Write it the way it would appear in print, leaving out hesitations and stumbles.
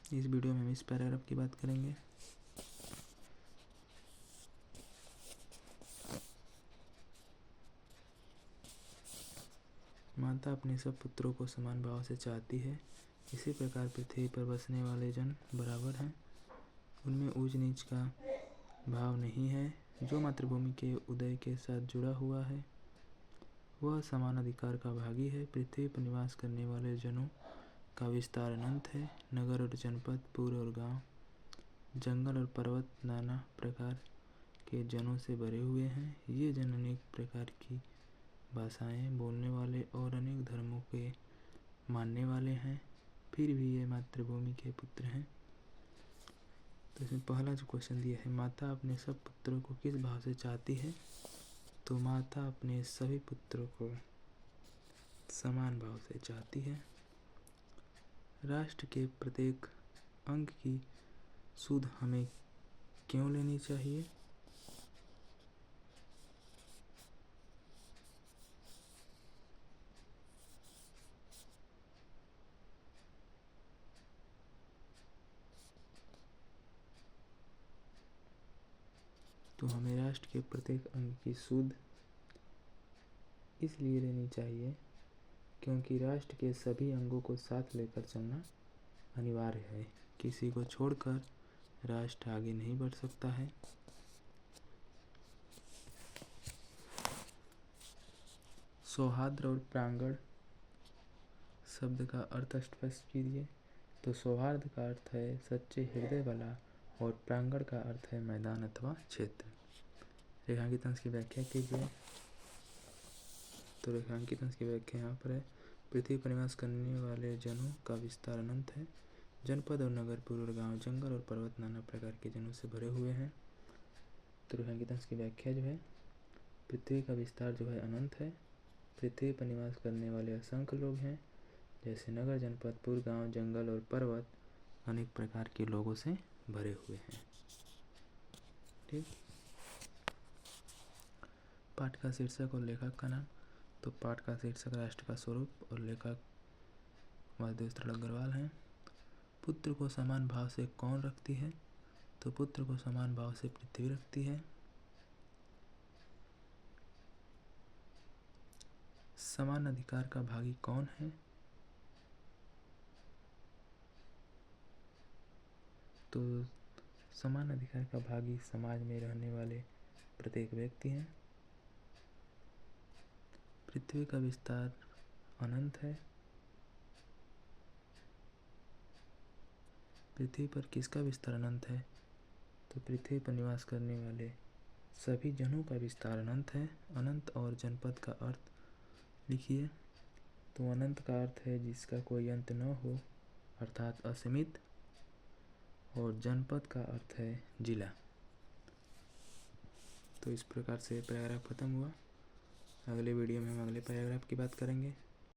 इस वीडियो में हम इस पैराग्राफ की बात करेंगे। माता अपने सब पुत्रों को समान भाव से चाहती है। इसी प्रकार पृथ्वी पर बसने वाले जन बराबर हैं, उनमें ऊंच नीच का भाव नहीं है। जो मातृभूमि के उदय के साथ जुड़ा हुआ है वह समान अधिकार का भागी है। पृथ्वी पर निवास करने वाले जनों का विस्तार अनंत है। नगर और जनपद, पुर और गांव, जंगल और पर्वत नाना प्रकार के जनों से भरे हुए हैं। ये जन अनेक प्रकार की भाषाएं बोलने वाले और अनेक धर्मों के मानने वाले हैं, फिर भी ये मातृभूमि के पुत्र हैं। तो इसमें पहला जो क्वेश्चन दिया है, माता अपने सब पुत्रों को किस भाव से चाहती है, तो माता अपने सभी पुत्रों को समान भाव से चाहती है। राष्ट्र के प्रत्येक अंग की सुध हमें क्यों लेनी चाहिए, तो हमें राष्ट्र के प्रत्येक अंग की सुध इसलिए लेनी चाहिए क्योंकि राष्ट्र के सभी अंगों को साथ लेकर चलना अनिवार्य है। किसी को छोड़कर राष्ट्र आगे नहीं बढ़ सकता है। सौहार्द और प्रांगण शब्द का अर्थ स्पष्ट कीजिए। तो सौहार्द का अर्थ है सच्चे हृदय वाला और प्रांगण का अर्थ है मैदान अथवा क्षेत्र। रेखांकित अंश की व्याख्या कीजिए। तो रेखांकित अंश की व्याख्या यहाँ पर है, पृथ्वी पर निवास करने वाले जनों का विस्तार अनंत है। जनपद और नगर, पुर और गाँव, जंगल और पर्वत नाना प्रकार के जनों से भरे हुए हैं। तो रेखांकित अंश की व्याख्या जो है, पृथ्वी का विस्तार जो है अनंत है। पृथ्वी पर निवास करने वाले असंख्य लोग हैं, जैसे नगर, जनपद, पुर, गाँव, जंगल और पर्वत अनेक प्रकार के लोगों से भरे हुए हैं। ठीक। पाठ का शीर्षक और लेखक का नाम। तो पाठ का शीर्षक राष्ट्र का स्वरूप और लेखक वासुदेव अग्रवाल हैं। पुत्र को समान भाव से कौन रखती है, तो पुत्र को समान भाव से पृथ्वी रखती है। समान अधिकार का भागी कौन है, तो समान अधिकार का भागी समाज में रहने वाले प्रत्येक व्यक्ति हैं। पृथ्वी का विस्तार अनंत है। पृथ्वी पर किसका विस्तार अनंत है, तो पृथ्वी पर निवास करने वाले सभी जनों का विस्तार अनंत है। अनंत और जनपद का अर्थ लिखिए। तो अनंत का अर्थ है जिसका कोई अंत न हो, अर्थात असीमित, और जनपद का अर्थ है जिला। तो इस प्रकार से पैराग्राफ खत्म हुआ। अगले वीडियो में हम अगले पैराग्राफ की बात करेंगे।